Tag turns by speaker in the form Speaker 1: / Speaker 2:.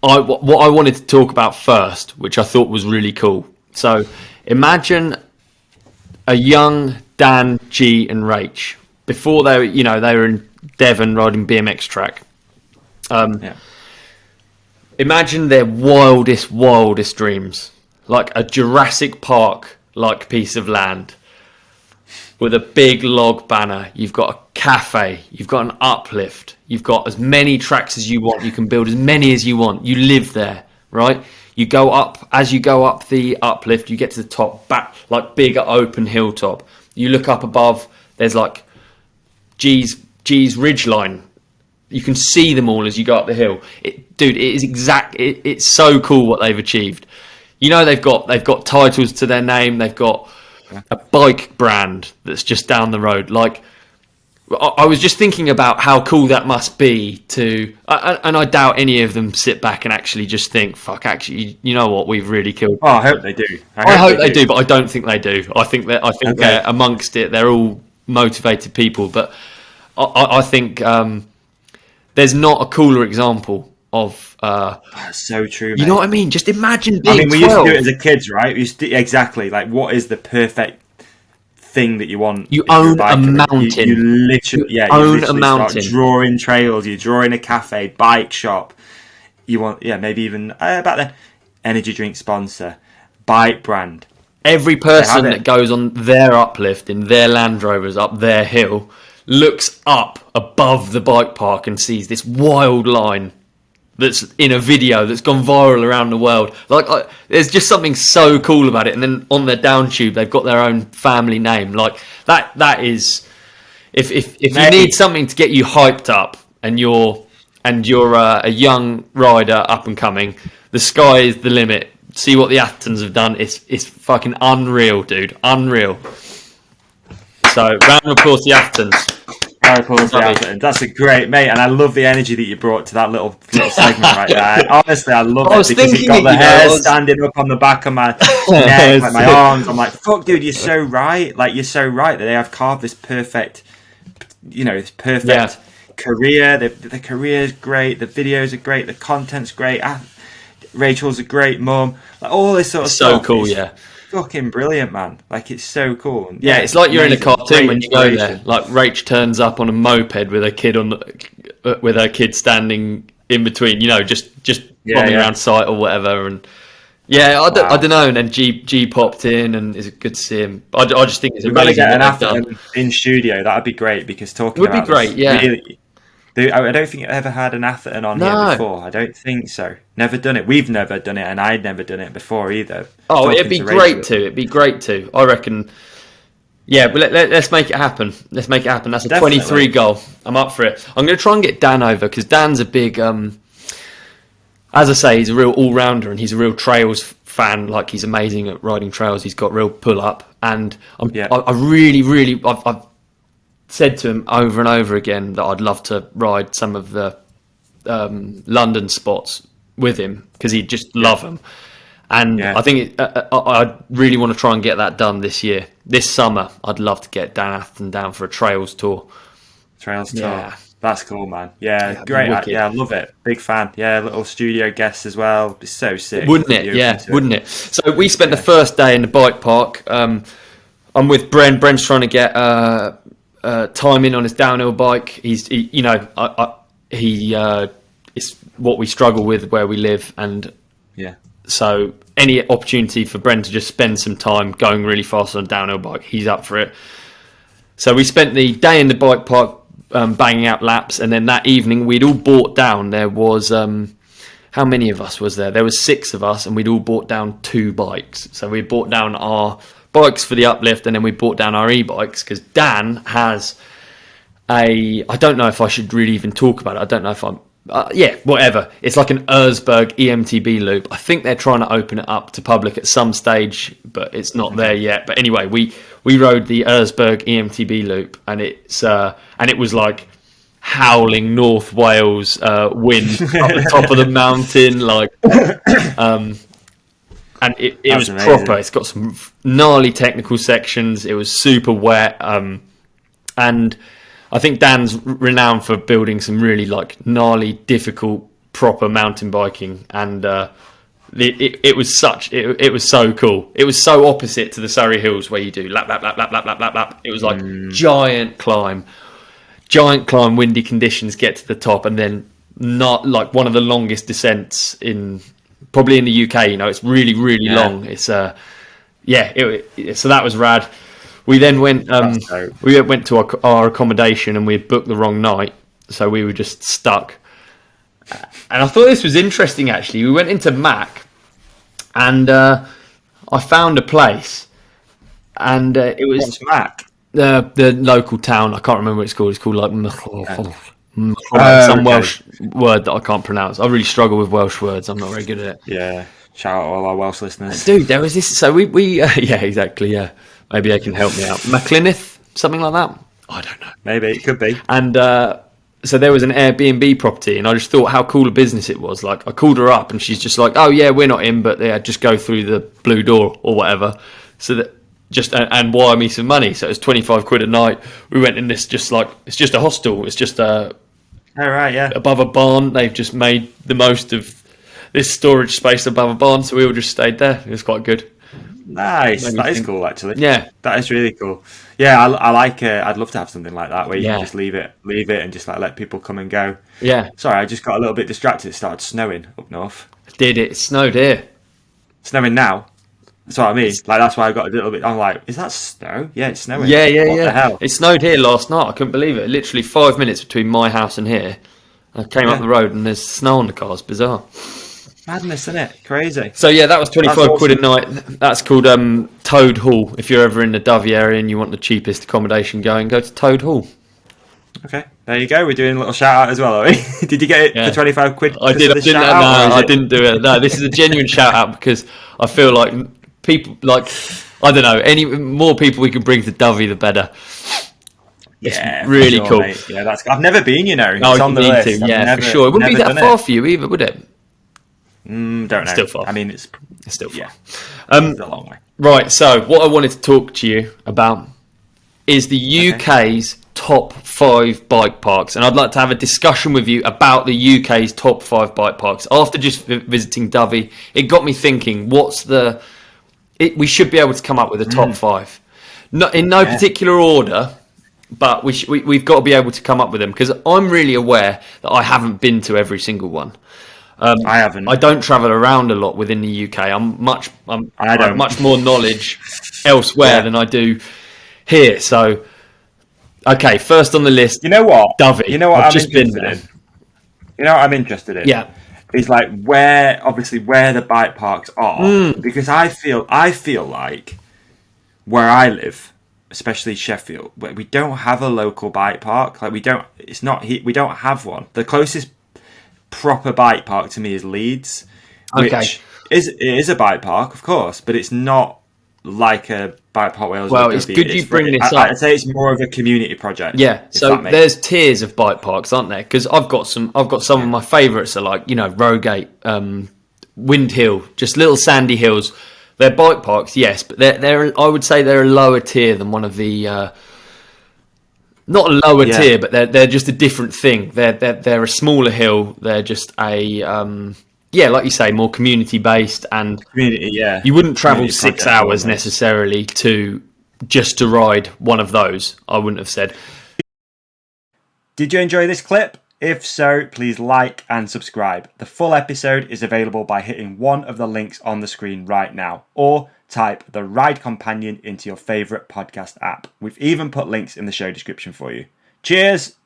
Speaker 1: what I wanted to talk about first, which I thought was really cool. So imagine a young Dan, G, and Rach before they were in Devon riding BMX track. Imagine their wildest dreams, like a Jurassic Park like piece of land with a big log banner. You've got a cafe, you've got an uplift, you've got as many tracks as you want, you can build as many as you want, you live there, right? You go up, as you go up the uplift, you get to the top, back like bigger open hilltop. You look up above, there's like G's ridgeline. You can see them all as you go up the hill. It's so cool what they've achieved. You know, they've got titles to their name. They've got a bike brand that's just down the road. Like, I was just thinking about how cool that must be and I doubt any of them sit back and actually just think, fuck, actually, you know what, we've really killed.
Speaker 2: Oh, I hope they do.
Speaker 1: I hope they do, but I don't think they do. I think they're amongst it. They're all motivated people, but I think there's not a cooler example of
Speaker 2: that's so true, mate.
Speaker 1: You know what I mean? Just imagine being 12.
Speaker 2: We used to do it as a kids, right? Exactly. Like, what is the perfect thing that you want?
Speaker 1: You own a mountain.
Speaker 2: You literally own a mountain. Start drawing trails. You're drawing a cafe, bike shop. You want, maybe even back then, energy drink sponsor, bike brand.
Speaker 1: Every person that goes on their uplift in their Land Rovers up their hill looks up above the bike park and sees this wild line that's in a video that's gone viral around the world. Like, there's just something so cool about it. And then on their down tube, they've got their own family name. Like, that is, if you need something to get you hyped up and you're a young rider up and coming, the sky is the limit. See what the Athertons have done. It's fucking unreal, dude. Unreal. So, round of applause to the Athertons.
Speaker 2: That's a great, mate, and I love the energy that you brought to that little segment right there. Honestly, I love it because it got the hair standing up on the back of my neck, like my arms. I'm like, fuck, dude, you're so right. Like, you're so right that they have carved this perfect, career. The career's great. The videos are great. The content's great. Rachel's a great mum. Like, all this sort of stuff.
Speaker 1: So cool, yeah.
Speaker 2: Fucking brilliant, man. Like, it's so cool.
Speaker 1: Yeah, it's like you're in a cartoon when you go there. Like, Rach turns up on a moped with her kid standing in between, just bombing around site or whatever. And I don't know. And then G popped in, and it's good to see him. I just think it's amazing.
Speaker 2: Get an Atherton in studio. That'd be great, because talking
Speaker 1: would be great. Yeah.
Speaker 2: Really, I don't think it ever had an Atherton on here before. I don't think so. Never done it. We've never done it, and I'd never done it before either.
Speaker 1: Oh, it'd be great to. It'd be great to. I reckon. Yeah, but let's make it happen. Let's make it happen. That's a Definitely. 23 goal. I'm up for it. I'm going to try and get Dan over, because Dan's a big. As I say, he's a real all-rounder, and he's a real trails fan. Like, he's amazing at riding trails. He's got real pull-up, and I really, I've said to him over and over again that I'd love to ride some of the London spots with him, because he'd just love them. And I think I really want to try and get that done this year. This summer, I'd love to get Dan Atherton down for a trails tour.
Speaker 2: Yeah. That's cool, man. Yeah, great. I love it. Big fan. Yeah, little studio guests as well. It's so sick.
Speaker 1: Wouldn't it? Yeah, wouldn't it? So we spent the first day in the bike park. I'm with Bren. Bren's trying to get timing on his downhill bike. It's what we struggle with where we live, and so any opportunity for Bren to just spend some time going really fast on a downhill bike, he's up for it. So we spent the day in the bike park banging out laps, and then that evening we'd all bought down. There was how many of us was there? There was 6 of us, and we'd all bought down 2 bikes. So we bought down our bikes for the uplift, and then we bought down our e-bikes, because Dan has I don't know if I should really even talk about it. I don't know if I'm whatever. It's like an Erzberg EMTB loop. I think they're trying to open it up to public at some stage, but it's not there yet. But anyway, we rode the Erzberg EMTB loop, and it was like howling North Wales wind up the top of the mountain, like and it was amazing. Proper. It's got some gnarly technical sections. It was super wet, and I think Dan's renowned for building some really like gnarly, difficult proper mountain biking, and it was so cool. It was so opposite to the Surrey Hills where you do lap lap lap lap lap lap lap lap. It was like giant climb, windy conditions, get to the top, and then not like one of the longest descents probably in the UK. It's really long. It's so that was rad. We then went to our accommodation, and we had booked the wrong night, so we were just stuck. And I thought this was interesting, actually. We went into Mac, and I found a place, and it was...
Speaker 2: What's Mac?
Speaker 1: The local town. I can't remember what it's called. It's called like some Welsh word that I can't pronounce. I really struggle with Welsh words. I'm not very good at it.
Speaker 2: Yeah, shout out all our Welsh listeners.
Speaker 1: Dude, there was this... So we yeah, exactly, yeah. Maybe they can help me out. Maclinith, something like that? I don't know.
Speaker 2: Maybe, it could be.
Speaker 1: And... so there was an Airbnb property, and I just thought how cool a business it was. Like, I called her up, and she's just like, "Oh yeah, we're not in, but yeah, just go through the blue door or whatever." So that and wire me some money. So it was £25 a night. We went in this it's just a hostel. It's just above a barn. They've just made the most of this storage space above a barn, so we all just stayed there. It was quite good.
Speaker 2: Nice. That is cool, actually.
Speaker 1: Yeah,
Speaker 2: that is really cool. Yeah, I like it. I'd love to have something like that where you can just leave it, and just like let people come and go.
Speaker 1: Yeah.
Speaker 2: Sorry, I just got a little bit distracted. It started snowing up north.
Speaker 1: Did it? It snowed here.
Speaker 2: Snowing now. That's what I mean. Like, that's why I got a little bit. I'm like, is that snow? Yeah, it's snowing.
Speaker 1: Yeah.
Speaker 2: What the hell?
Speaker 1: It snowed here last night. I couldn't believe it. Literally 5 minutes between my house and here. I came up the road and there's snow on the car. It's bizarre.
Speaker 2: Madness, isn't it? Crazy.
Speaker 1: So yeah, that was £25 a night. That's called Toad Hall. If you're ever in the Dyfi area and you want the cheapest accommodation going, go to Toad Hall.
Speaker 2: Okay, there you go. We're doing a little shout out as well, are we? Did you get it for £25?
Speaker 1: I didn't do it. No, this is a genuine shout out because I feel like people, like, I don't know, any more people we can bring to Dyfi, the better.
Speaker 2: Yeah,
Speaker 1: it's really cool.
Speaker 2: Mate. Yeah, that's. I've never been. It's on the list.
Speaker 1: For sure. It wouldn't be that far for you either, would it?
Speaker 2: Don't know.
Speaker 1: Still far.
Speaker 2: I mean, it's
Speaker 1: still far.
Speaker 2: Yeah, it's a long way.
Speaker 1: Right. So, what I wanted to talk to you about is the UK's top 5 bike parks, and I'd like to have a discussion with you about the UK's top 5 bike parks. After just visiting Dyfi, it got me thinking: we should be able to come up with a top 5, in no particular order. But we've got to be able to come up with them because I'm really aware that I haven't been to every single one.
Speaker 2: I haven't.
Speaker 1: I don't travel around a lot within the UK. I have much more knowledge elsewhere than I do here. So, okay, first on the list.
Speaker 2: You know what?
Speaker 1: Dyfi.
Speaker 2: You know what? I'm interested in. You know what I'm interested in?
Speaker 1: Yeah.
Speaker 2: Is like where the bike parks are, because I feel like where I live, especially Sheffield, where we don't have a local bike park. Like we don't have one. The closest proper bike park to me is Leeds, which is a bike park, of course, but it's not like a bike park Wales.
Speaker 1: Well, it's good you bring this up.
Speaker 2: I'd say it's more of a community project.
Speaker 1: Yeah, so there's tiers of bike parks, aren't there? Because I've got some of my favourites are like, Rowgate, Windhill, just little sandy hills. They're bike parks, yes, but they're I would say they're a lower tier than one of the not a lower tier, but they're just a different thing. They're a smaller hill. They're just a like you say, more community based, and you wouldn't travel 6 hours necessarily to ride one of those. I wouldn't have said.
Speaker 2: Did you enjoy this clip? If so, please like and subscribe. The full episode is available by hitting one of the links on the screen right now, or type The Ride Companion into your favourite podcast app. We've even put links in the show description for you. Cheers!